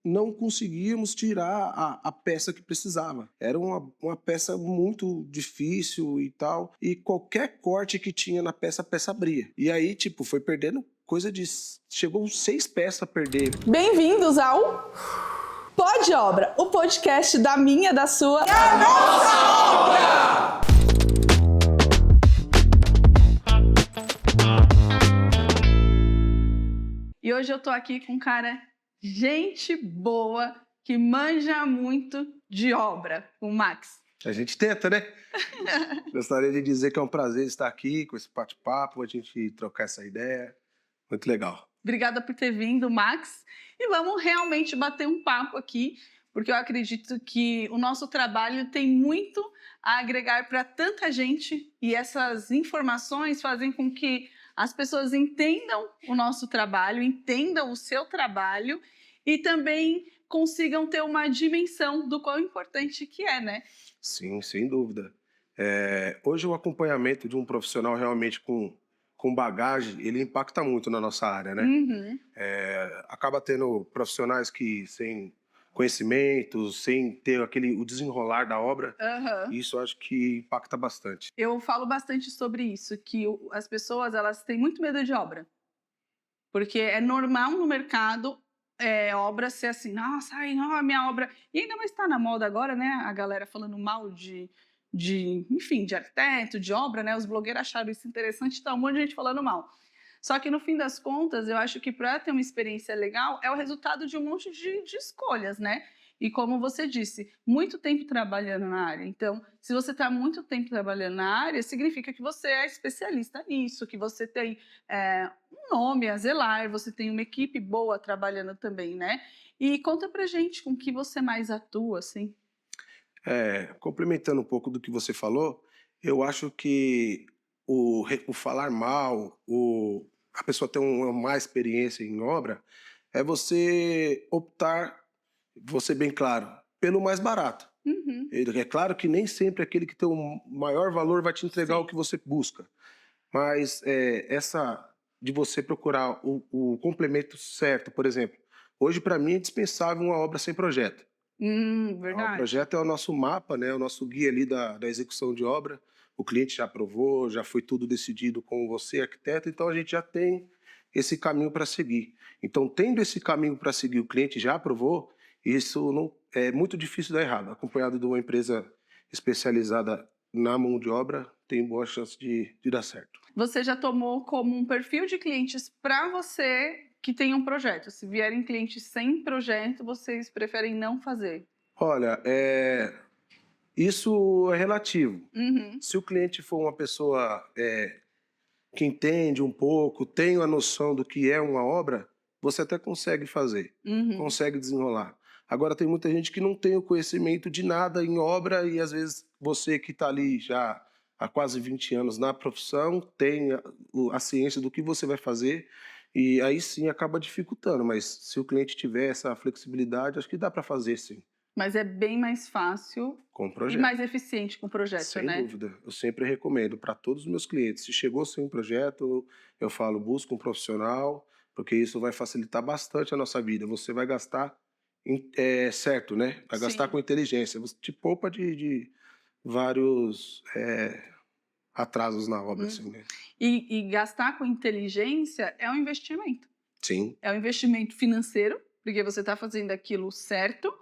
não conseguíamos tirar a peça que precisava. Era uma peça muito difícil e tal, e qualquer corte que tinha na peça, a peça abria. E aí, tipo, foi perdendo coisa de... Chegou 6 peças a perder. Bem-vindos ao Pod Obra, o podcast da minha, da sua... E a nossa obra! E hoje eu tô aqui com um cara, gente boa, que manja muito de obra, o Max. A gente tenta, né? Gostaria de dizer que é um prazer estar aqui com esse bate-papo, a gente trocar essa ideia. Muito legal. Obrigada por ter vindo, Max. E vamos realmente bater um papo aqui, porque eu acredito que o nosso trabalho tem muito a agregar para tanta gente e essas informações fazem com que as pessoas entendam o nosso trabalho, entendam o seu trabalho e também consigam ter uma dimensão do quão importante que é, né? Sim, sem dúvida. Hoje o acompanhamento de um profissional realmente com bagagem, ele impacta muito na nossa área, né? Uhum. Acaba tendo profissionais que sem conhecimento, sem ter o desenrolar da obra, Uhum. isso eu acho que impacta bastante. Eu falo bastante sobre isso, que as pessoas elas têm muito medo de obra. Porque é normal no mercado obra ser assim, nossa, ai, não, a minha obra... E ainda mais está na moda agora, né? A galera falando mal enfim, de arquiteto, de obra, né? Os blogueiros acharam isso interessante, tá um monte de gente falando mal. Só que no fim das contas, eu acho que para ter uma experiência legal é o resultado de um monte de escolhas, né? E como você disse, muito tempo trabalhando na área. Então, se você está muito tempo trabalhando na área, significa que você é especialista nisso, que você tem um nome a zelar, você tem uma equipe boa trabalhando também, né? E conta pra gente com que você mais atua, assim. Complementando um pouco do que você falou, eu acho que o falar mal, a pessoa ter uma má experiência em obra, é você optar, vou ser bem claro, pelo mais barato. Uhum. É claro que nem sempre aquele que tem o maior valor vai te entregar Sim. o que você busca, mas essa de você procurar o complemento certo, por exemplo, hoje para mim é indispensável uma obra sem projeto. O Verdade. projeto é o nosso mapa, né, o nosso guia ali da execução de obra. O cliente já aprovou, já foi tudo decidido com você, arquiteto, então a gente já tem esse caminho para seguir. Então, tendo esse caminho para seguir, o cliente já aprovou, isso não é muito difícil dar errado. Acompanhado de uma empresa especializada na mão de obra, tem boa chance de dar certo. Você já tomou como um perfil de clientes para você que tem um projeto? Se vierem clientes sem projeto, vocês preferem não fazer? Olha, isso é relativo. Uhum. Se o cliente for uma pessoa que entende um pouco, tem a noção do que é uma obra, você até consegue fazer, Uhum. consegue desenrolar. Agora tem muita gente que não tem o conhecimento de nada em obra e às vezes você que está ali já há quase 20 anos na profissão tem a ciência do que você vai fazer e aí sim acaba dificultando, mas se o cliente tiver essa flexibilidade, acho que dá para fazer sim. Mas é bem mais fácil Com e projeto. mais eficiente com o projeto, Sem né? dúvida. Eu sempre recomendo para todos os meus clientes. Se chegou sem um projeto, eu falo, busca um profissional, porque isso vai facilitar bastante a nossa vida. Você vai gastar certo, né? Vai gastar Sim. com inteligência. Você te poupa de vários atrasos na obra, assim, né? E gastar com inteligência é um investimento. Sim. É um investimento financeiro, porque você está fazendo aquilo certo,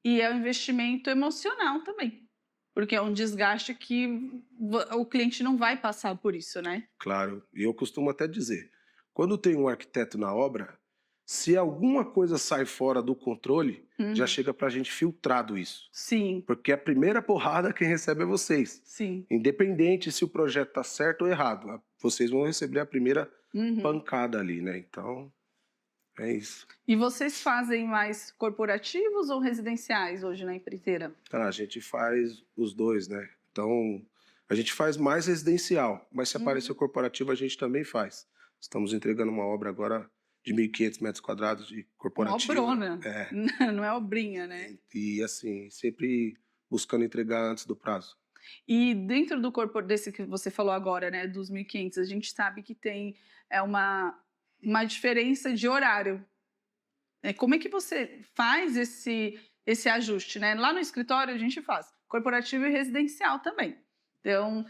e é um investimento emocional também. Porque é um desgaste que o cliente não vai passar por isso, né? Claro. E eu costumo até dizer, quando tem um arquiteto na obra, se alguma coisa sai fora do controle, já chega para a gente filtrado isso. Sim, Porque a primeira porrada quem recebe é vocês. sim. Independente se o projeto está certo ou errado, vocês vão receber a primeira pancada ali, né? Então, é isso. E vocês fazem mais corporativos ou residenciais hoje na empreiteira? A gente faz os dois, né? Então, a gente faz mais residencial, mas se aparecer corporativo, a gente também faz. Estamos entregando uma obra agora de 1.500 metros quadrados de corporativo. Uma obrona. Não é obrinha, né? E assim, sempre buscando entregar antes do prazo. E dentro do corpo desse que você falou agora, né, dos 1.500, a gente sabe que tem uma diferença de horário. Como é que você faz esse ajuste, né? Lá no escritório a gente faz corporativo e residencial também. Então,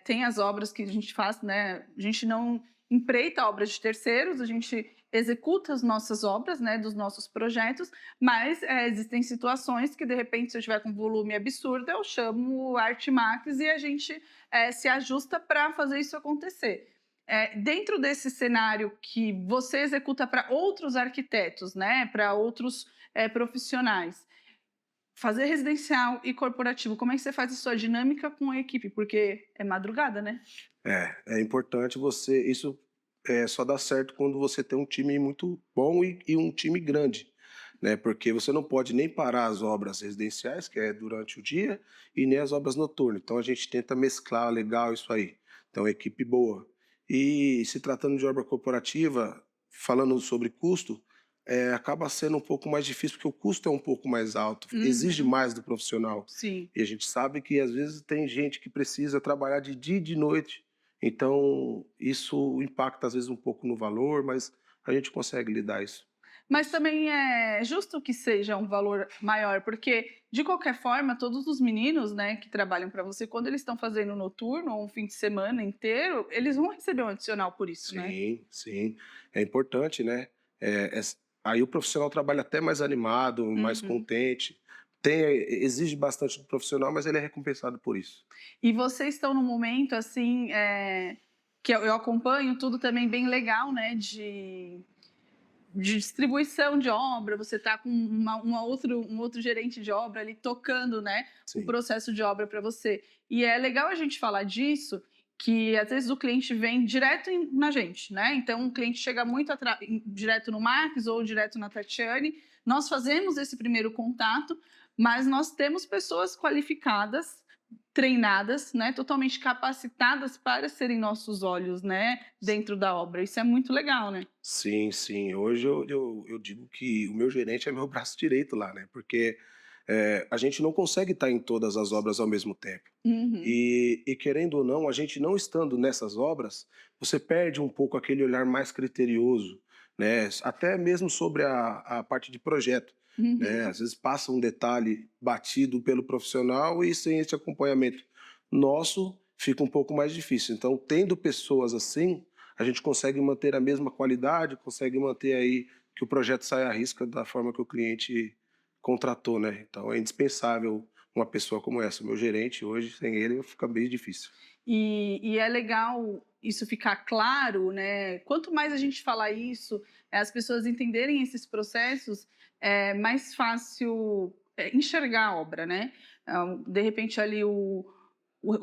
tem as obras que a gente faz, né? A gente não empreita obras de terceiros, a gente executa as nossas obras, né, dos nossos projetos, mas existem situações que, de repente, se eu tiver com volume absurdo, eu chamo o Artmax e a gente se ajusta para fazer isso acontecer. Dentro desse cenário que você executa para outros arquitetos, né, para outros profissionais, fazer residencial e corporativo, como é que você faz a sua dinâmica com a equipe? Porque é madrugada, né? É importante isso só dá certo quando você tem um time muito bom e um time grande, né? Porque você não pode nem parar as obras residenciais, que é durante o dia, e nem as obras noturnas. Então a gente tenta mesclar legal isso aí. Então, equipe boa. E se tratando de obra corporativa, falando sobre custo, acaba sendo um pouco mais difícil, porque o custo é um pouco mais alto, exige Uhum. mais do profissional. Sim. E a gente sabe que às vezes tem gente que precisa trabalhar de dia e de noite. Então, isso impacta às vezes um pouco no valor, mas a gente consegue lidar Mas isso. também é justo que seja um valor maior, porque, de qualquer forma, todos os meninos, né, que trabalham para você, quando eles estão fazendo noturno ou um fim de semana inteiro, eles vão receber um adicional por isso, né? Sim, sim. É importante, né? Aí o profissional trabalha até mais animado, mais Uhum. contente. Exige bastante do profissional, mas ele é recompensado por isso. E vocês estão num momento, assim, que eu acompanho tudo também bem legal, né, de distribuição de obra, você está com um outro gerente de obra ali tocando, né, o Sim, processo de obra para você. E é legal a gente falar disso, que às vezes o cliente vem direto na gente, né? Então o cliente chega muito direto no Marcos ou direto na Tatiane. Nós fazemos esse primeiro contato, mas nós temos pessoas qualificadas, treinadas, né, totalmente capacitadas para serem nossos olhos, né, dentro da obra. Isso é muito legal, né? sim, sim. Hoje eu digo que o meu gerente é meu braço direito lá, né? Porque a gente não consegue estar em todas as obras ao mesmo tempo. Uhum. E querendo ou não, a gente não estando nessas obras, você perde um pouco aquele olhar mais criterioso, né? Até mesmo sobre a parte de projeto, né? Uhum. Às vezes passa um detalhe batido pelo profissional e sem esse acompanhamento nosso fica um pouco mais difícil. Então, tendo pessoas assim, a gente consegue manter a mesma qualidade, consegue manter aí que o projeto saia à risca da forma que o cliente contratou, né? Então, é indispensável uma pessoa como essa. O meu gerente hoje, sem ele, fica bem difícil. E é legal isso ficar claro, né? Quanto mais a gente falar isso, as pessoas entenderem esses processos, é mais fácil enxergar a obra, né? De repente, ali o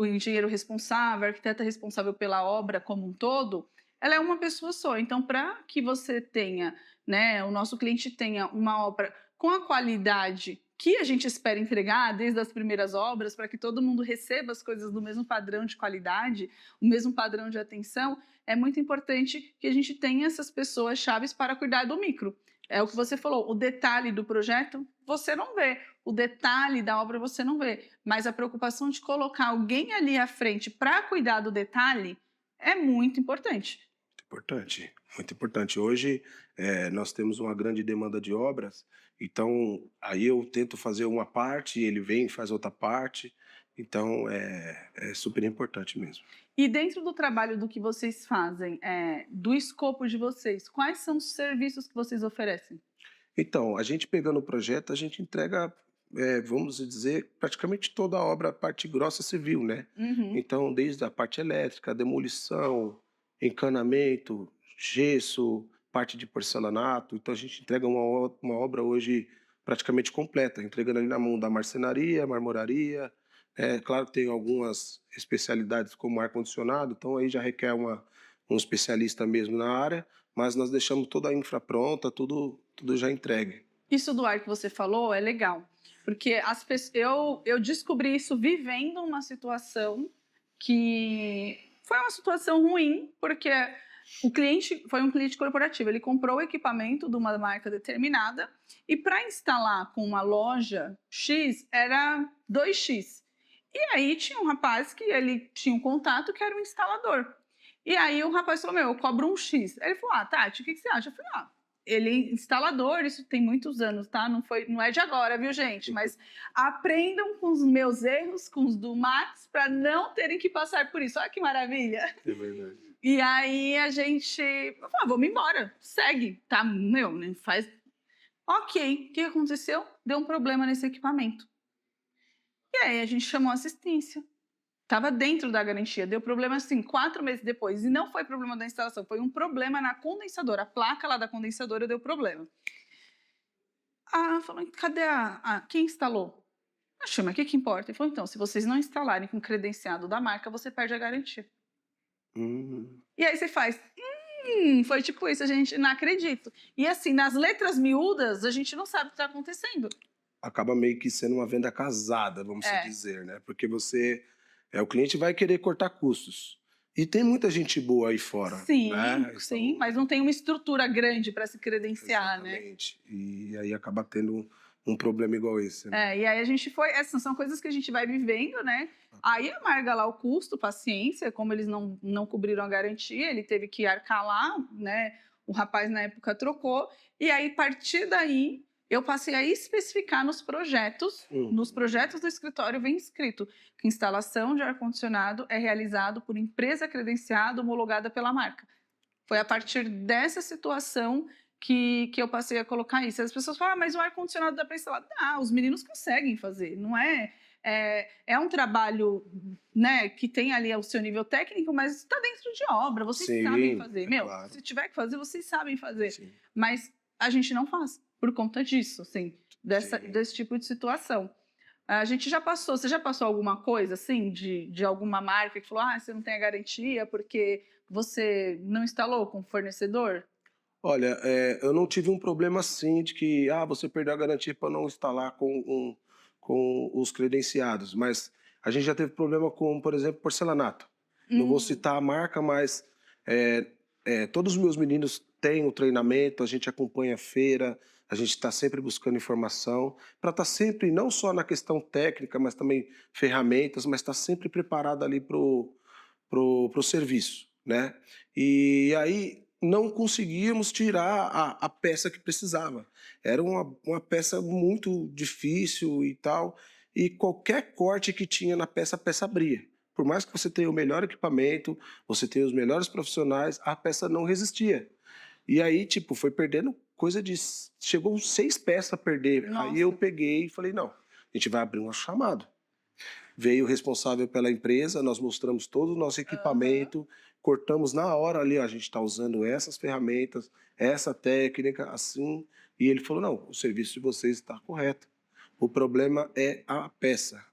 engenheiro responsável, a arquiteta responsável pela obra como um todo, ela é uma pessoa só. Então, para que você tenha, né, o nosso cliente tenha uma obra com a qualidade que a gente espera entregar desde as primeiras obras, para que todo mundo receba as coisas do mesmo padrão de qualidade, o mesmo padrão de atenção, é muito importante que a gente tenha essas pessoas chaves para cuidar do micro. É o que você falou, o detalhe do projeto você não vê, o detalhe da obra você não vê, mas a preocupação de colocar alguém ali à frente para cuidar do detalhe é muito importante. Importante, muito importante. Hoje, nós temos uma grande demanda de obras, então aí eu tento fazer uma parte, ele vem e faz outra parte, então é super importante mesmo. E dentro do trabalho do que vocês fazem, do escopo de vocês, quais são os serviços que vocês oferecem? Então, a gente pegando o projeto, a gente entrega, vamos dizer, praticamente toda a obra, a parte grossa civil, né? Uhum. Então, desde a parte elétrica, demolição, encanamento, gesso, parte de porcelanato. Então, a gente entrega uma obra hoje praticamente completa, entregando ali na mão da marcenaria, marmoraria. Claro que tem algumas especialidades como ar-condicionado, então aí já requer um especialista mesmo na área, mas nós deixamos toda a infra pronta, tudo já entregue. Isso do ar que você falou é legal, porque eu descobri isso vivendo uma situação que foi uma situação ruim, porque o cliente foi um cliente corporativo, ele comprou o equipamento de uma marca determinada e para instalar com uma loja X era 2x. E aí tinha um rapaz que ele tinha um contato que era um instalador. E aí o rapaz falou: Meu, eu cobro um X. Aí ele falou: Ah, Tati, o que você acha? Eu falei: Ah, ele é instalador, isso tem muitos anos, tá? Não é de agora, viu, gente? Mas aprendam com os meus erros, com os do Max, para não terem que passar por isso. Olha que maravilha! É verdade. E aí a gente falou, vamos embora, segue, tá? Meu, né? Faz. Ok, o que aconteceu? Deu um problema nesse equipamento. E aí a gente chamou assistência. Estava dentro da garantia, deu problema assim 4 meses depois. E não foi problema da instalação, foi um problema na condensadora. A placa lá da condensadora deu problema. Ah, falou, cadê quem instalou? Achei, mas o que importa? Ele falou, então, se vocês não instalarem com o credenciado da marca, você perde a garantia. E aí você faz, foi tipo isso, a gente não acredita. E assim, nas letras miúdas, a gente não sabe o que está acontecendo. Acaba meio que sendo uma venda casada, vamos dizer, né? Porque o cliente vai querer cortar custos. E tem muita gente boa aí fora, sim, né? Sim, mas não tem uma estrutura grande para se credenciar, exatamente, né? E aí acaba tendo um problema igual esse, né? E aí a gente foi, essas são coisas que a gente vai vivendo, né? Aí amarga lá o custo, paciência, como eles não cobriram a garantia, ele teve que arcar lá, né? O rapaz na época trocou, e aí a partir daí eu passei a especificar nos projetos do escritório vem escrito que instalação de ar-condicionado é realizado por empresa credenciada homologada pela marca. Foi a partir dessa situação que eu passei a colocar isso. As pessoas falam, mas o ar-condicionado dá para instalar? Dá, os meninos conseguem fazer, não é? É um trabalho, né, que tem ali o seu nível técnico, mas está dentro de obra, vocês sabem fazer. Claro. Se tiver que fazer, vocês sabem fazer. Sim. Mas a gente não faz por conta disso, assim, desse tipo de situação. A gente já passou, você já passou alguma coisa, assim, de alguma marca que falou, você não tem a garantia porque você não instalou com o fornecedor? Olha, eu não tive um problema assim de que você perdeu a garantia para não instalar com os credenciados, mas a gente já teve problema com, por exemplo, porcelanato. Não vou citar a marca, mas todos os meus meninos têm o treinamento, a gente acompanha a feira, a gente está sempre buscando informação para estar sempre, não só na questão técnica, mas também ferramentas, mas estar sempre preparado ali pro serviço, né? E aí não conseguíamos tirar a peça que precisava. Era uma peça muito difícil e tal, e qualquer corte que tinha na peça, a peça abria. Por mais que você tenha o melhor equipamento, você tenha os melhores profissionais, a peça não resistia. E aí, tipo, foi perdendo coisa de... Chegou 6 peças a perder. Nossa. Aí eu peguei e falei, não, a gente vai abrir um chamado. Veio o responsável pela empresa, nós mostramos todo o nosso equipamento, cortamos na hora ali, a gente está usando essas ferramentas, essa técnica, assim, e ele falou, não, o serviço de vocês está correto. O problema é a peça,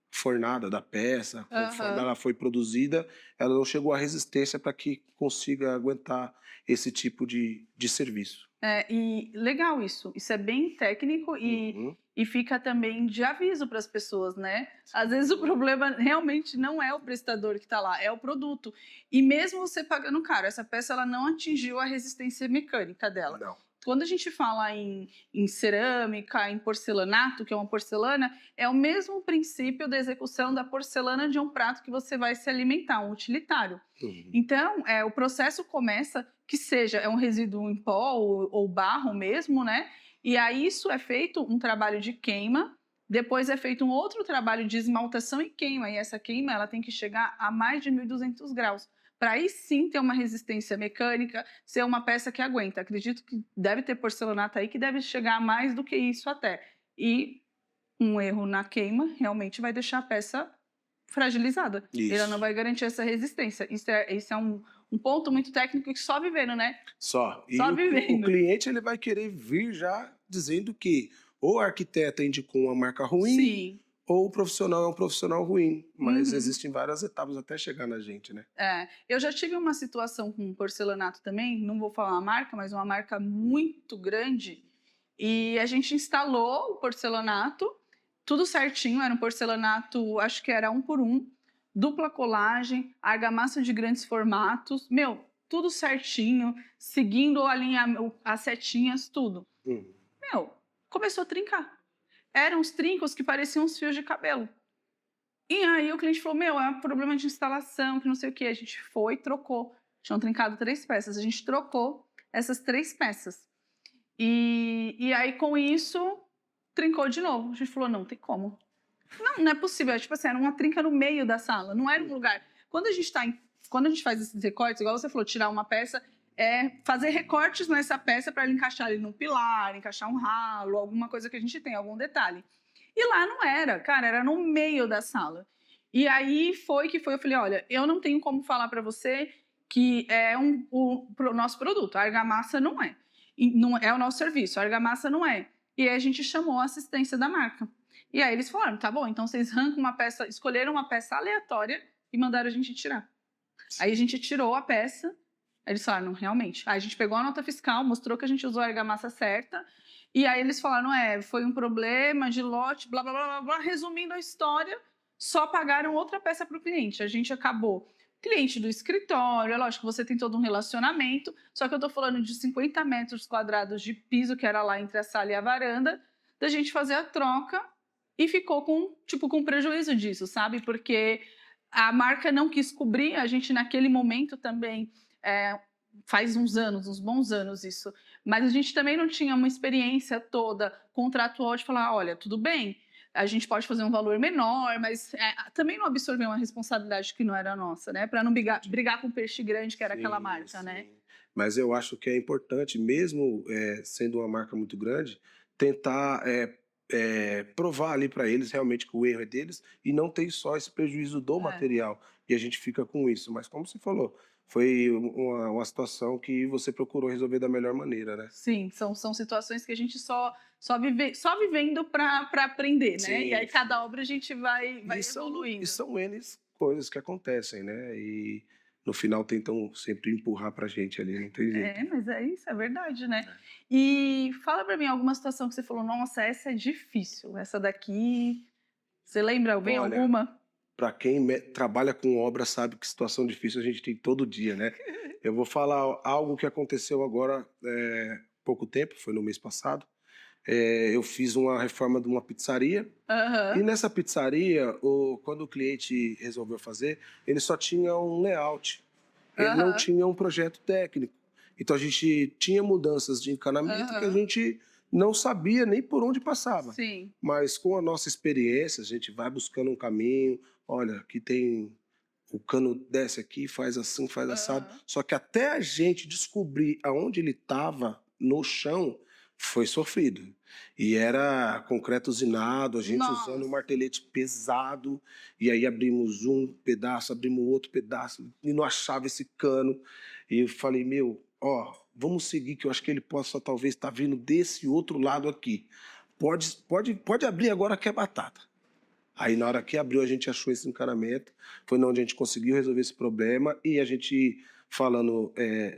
fornada da peça, conforme ela foi produzida, ela não chegou à resistência para que consiga aguentar esse tipo de serviço. E legal isso é bem técnico e fica também de aviso para as pessoas, né? Às vezes o problema realmente não é o prestador que está lá, é o produto. E mesmo você pagando caro, essa peça ela não atingiu a resistência mecânica dela. Não. Quando a gente fala em cerâmica, em porcelanato, que é uma porcelana, é o mesmo princípio da execução da porcelana de um prato que você vai se alimentar, um utilitário. Então, o processo começa que seja um resíduo em pó ou barro mesmo, né? E aí isso é feito um trabalho de queima, depois é feito um outro trabalho de esmaltação e queima, e essa queima ela tem que chegar a mais de 1.200 graus. Para aí sim ter uma resistência mecânica, ser uma peça que aguenta. Acredito que deve ter porcelanato aí que deve chegar a mais do que isso até. E um erro na queima realmente vai deixar a peça fragilizada. Isso. Ela não vai garantir essa resistência. Isso é um ponto muito técnico que só vivendo, né? Só vivendo. O cliente ele vai querer vir já dizendo que ou o arquiteto indicou uma marca ruim, sim, ou o profissional é um profissional ruim. Mas existem várias etapas até chegar na gente, né? Eu já tive uma situação com porcelanato também, não vou falar uma marca, mas uma marca muito grande. E a gente instalou o porcelanato, tudo certinho, era um porcelanato, acho que era 1 por 1, dupla colagem, argamassa de grandes formatos, tudo certinho, seguindo as setinhas, tudo. Começou a trincar. Eram uns trincos que pareciam uns fios de cabelo. E aí o cliente falou, é problema de instalação, que não sei o que. A gente foi e trocou. Tinham trincado 3 peças. A gente trocou essas 3 peças. E aí, com isso, trincou de novo. A gente falou, não tem como. Não é possível. Tipo assim, era uma trinca no meio da sala, não era um lugar. Quando a gente faz esses recortes, igual você falou, tirar uma peça, é fazer recortes nessa peça para ela encaixar ali num pilar, encaixar um ralo, alguma coisa que a gente tem, algum detalhe. E lá não era, cara, era no meio da sala. E aí eu falei, olha, eu não tenho como falar para você que é o nosso produto, a argamassa não é. E não é o nosso serviço, a argamassa não é. E aí a gente chamou a assistência da marca. E aí eles falaram, tá bom, então vocês arrancam uma peça, escolheram uma peça aleatória e mandaram a gente tirar. Aí a gente tirou a peça, aí eles falaram, não, realmente. Aí a gente pegou a nota fiscal, mostrou que a gente usou a argamassa certa, e aí eles falaram, foi um problema de lote, blá, blá, blá, blá, blá. Resumindo a história, só pagaram outra peça para o cliente. A gente acabou. Cliente do escritório, é lógico que você tem todo um relacionamento, só que eu tô falando de 50 metros quadrados de piso, que era lá entre a sala e a varanda, da gente fazer a troca e ficou com prejuízo disso, sabe? Porque a marca não quis cobrir, a gente naquele momento também, faz uns anos, uns bons anos isso, mas a gente também não tinha uma experiência toda contratual de falar, olha, tudo bem, a gente pode fazer um valor menor, mas também não absorver uma responsabilidade que não era nossa, né? Para não brigar com o peixe grande, que era aquela marca, sim. né? Mas eu acho que é importante, mesmo sendo uma marca muito grande, tentar provar ali para eles realmente que o erro é deles e não ter só esse prejuízo do material. E a gente fica com isso. Mas como você falou, foi uma situação que você procurou resolver da melhor maneira, né? Sim, são situações que a gente só vivendo para aprender, né? E aí Sim. cada obra a gente vai E evoluindo. são N coisas que acontecem, né? E no final tentam sempre empurrar pra gente ali, não tem jeito. Mas é isso, é verdade, né? E fala pra mim alguma situação que você falou, nossa, essa é difícil, essa daqui. Você lembra bem Olha, alguma? para quem trabalha com obra sabe que situação difícil a gente tem todo dia, né? Eu vou falar algo que aconteceu agora pouco tempo, foi no mês passado. Eu fiz uma reforma de uma pizzaria e Aham. nessa pizzaria, quando o cliente resolveu fazer, ele só tinha um layout, ele não Aham. tinha um projeto técnico. Então a gente tinha mudanças de encanamento que a Aham. gente não sabia nem por onde passava. Sim. Mas com a nossa experiência, a gente vai buscando um caminho. Olha, aqui tem o cano desce aqui, faz assim, faz assado. Aham. Só que até a gente descobrir aonde ele estava no chão, foi sofrido. E era concreto usinado, a gente usando um Nossa. martelete pesado, e aí abrimos um pedaço, abrimos outro pedaço, e não achava esse cano. E eu falei, meu, ó, vamos seguir, que eu acho que ele possa talvez estar vindo desse outro lado aqui. Pode abrir agora que é batata. Aí na hora que abriu a gente achou esse encanamento, foi onde a gente conseguiu resolver esse problema e a gente falando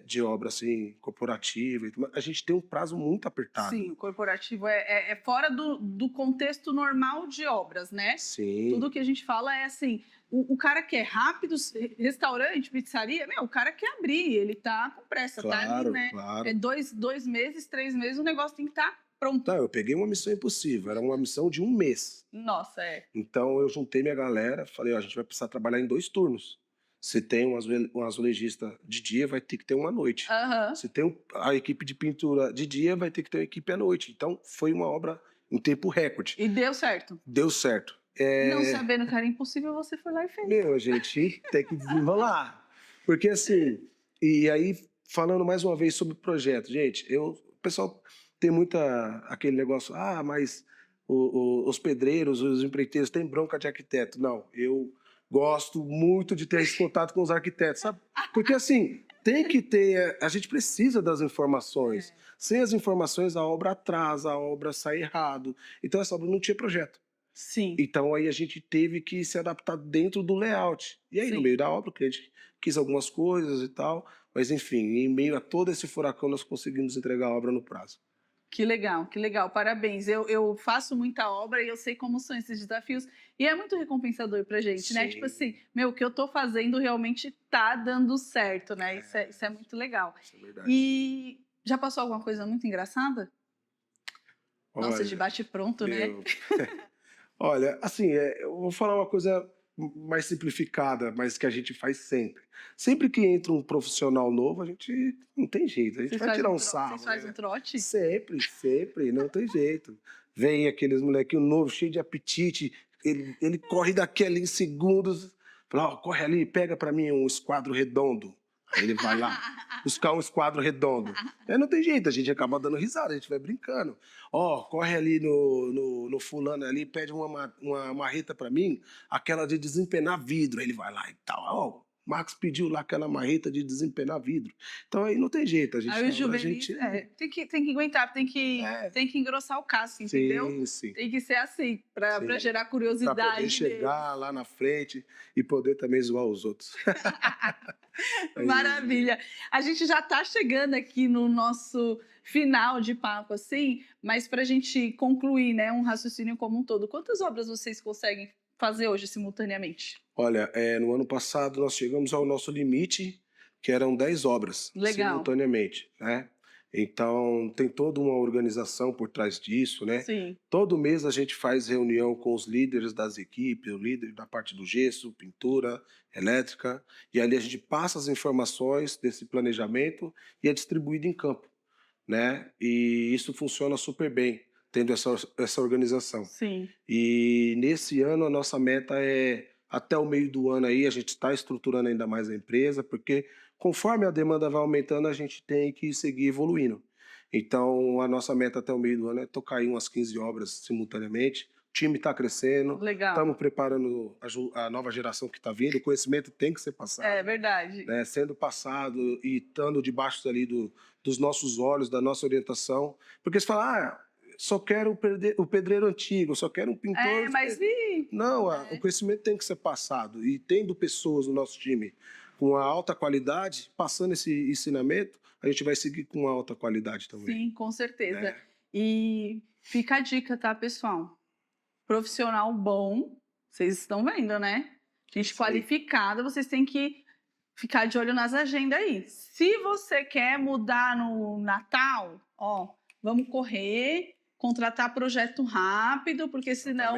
de obra assim corporativa, a gente tem um prazo muito apertado. Sim, o corporativo é fora do contexto normal de obras, né? Sim. Tudo que a gente fala é assim, o cara quer rápido, restaurante, pizzaria, o cara quer abrir, ele tá com pressa, tá ali, Claro, né? claro. É 2 meses, 3 meses, o negócio tem que estar pronto. Não, eu peguei uma missão impossível, era uma missão de um mês. Nossa, Então eu juntei minha galera, falei, ó, a gente vai precisar trabalhar em 2 turnos. Se tem um azulejista de dia, vai ter que ter uma à noite. Aham. Se tem a equipe de pintura de dia, vai ter que ter uma equipe à noite. Então foi uma obra em tempo recorde. E deu certo. Deu certo. Não sabendo que era impossível, você foi lá e fez. Meu, a gente tem que desenrolar. Porque assim, e aí, falando mais uma vez sobre o projeto, gente, o pessoal tem aquele negócio, mas os pedreiros, os empreiteiros têm bronca de arquiteto. Não, eu gosto muito de ter esse contato com os arquitetos, sabe? Porque assim, tem que ter, a gente precisa das informações. Sem as informações, a obra atrasa, a obra sai errado. Então essa obra não tinha projeto. Sim. Então aí a gente teve que se adaptar dentro do layout. E aí, no meio da obra, o cliente quis algumas coisas e tal, mas enfim, em meio a todo esse furacão, nós conseguimos entregar a obra no prazo. Que legal, parabéns. Eu faço muita obra e eu sei como são esses desafios. E é muito recompensador pra gente, né? Sim. Tipo assim, o que eu tô fazendo realmente tá dando certo, né? Isso é muito legal. Isso é verdade. E já passou alguma coisa muito engraçada? Nossa, de bate pronto, né? Olha, assim, eu vou falar uma coisa mais simplificada, mas que a gente faz sempre. Sempre que entra um profissional novo, a gente não tem jeito, a gente vai tirar um sarro, Vocês fazem né? um trote? Sempre, sempre, não tem jeito. Vem aqueles molequinhos novos, cheio de apetite, ele corre daqui ali em segundos, fala, ó, corre ali, pega pra mim um esquadro redondo. Aí ele vai lá, buscar um esquadro redondo. Aí não tem jeito, a gente acaba dando risada, a gente vai brincando. Ó, corre ali no fulano ali, pede uma marreta pra mim, aquela de desempenar vidro. Aí ele vai lá e tal. Ó, o Max pediu lá aquela marreta de desempenar vidro. Então aí não tem jeito, a gente... Aí o a juvenis gente tem que aguentar, tem que engrossar o casco, entendeu? sim, sim. Tem que ser assim, pra Sim. gerar Pra curiosidade. poder chegar lá na frente e poder também zoar os outros. Maravilha. A gente já está chegando aqui no nosso final de papo, assim, mas para a gente concluir, né, um raciocínio como um todo, quantas obras vocês conseguem fazer hoje simultaneamente? Olha, no ano passado nós chegamos ao nosso limite, que eram 10 obras Legal. simultaneamente, né? Então, tem toda uma organização por trás disso, né? Sim. Todo mês a gente faz reunião com os líderes das equipes, o líder da parte do gesso, pintura, elétrica, e ali a gente passa as informações desse planejamento e é distribuído em campo, né? E isso funciona super bem, tendo essa organização. Sim. E nesse ano a nossa meta é, até o meio do ano aí, a gente está estruturando ainda mais a empresa, porque conforme a demanda vai aumentando, a gente tem que seguir evoluindo. Então, a nossa meta até o meio do ano é tocar aí umas 15 obras simultaneamente. O time está crescendo, Legal. estamos preparando a nova geração que está vindo, o conhecimento tem que ser passado. É verdade. Né, sendo passado e estando debaixo ali dos nossos olhos, da nossa orientação. Porque você fala, só quero o pedreiro antigo, só quero um pintor... Mas Não, o conhecimento tem que ser passado. E tendo pessoas no nosso time com a alta qualidade, passando esse ensinamento, a gente vai seguir com alta qualidade também. Sim, com certeza. E fica a dica, tá, pessoal? Profissional bom, vocês estão vendo, né? Gente qualificada, vocês têm que ficar de olho nas agendas aí. Se você quer mudar no Natal, vamos correr, contratar projeto rápido, porque senão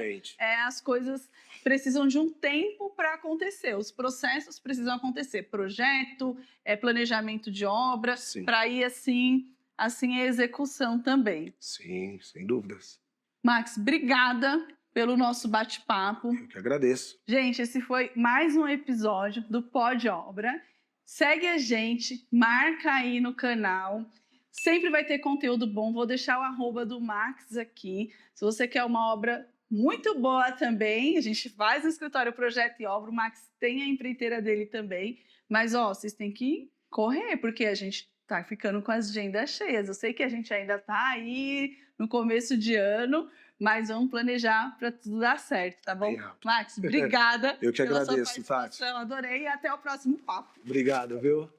as coisas precisam de um tempo para acontecer. Os processos precisam acontecer. Projeto, planejamento de obra, para ir assim a execução também. Sim, sem dúvidas. Max, obrigada pelo nosso bate-papo. Eu que agradeço. Gente, esse foi mais um episódio do Pod Obra. Segue a gente, marca aí no canal. Sempre vai ter conteúdo bom. Vou deixar o @ do Max aqui. Se você quer uma obra muito boa também, a gente faz no escritório Projeto e Obra. O Max tem a empreiteira dele também. Mas, vocês têm que correr, porque a gente tá ficando com as agendas cheias. Eu sei que a gente ainda tá aí no começo de ano, mas vamos planejar para tudo dar certo, tá bom? Max, obrigada. Eu que pela agradeço, sua participação. Tati. Adorei e até o próximo papo. Obrigado, viu?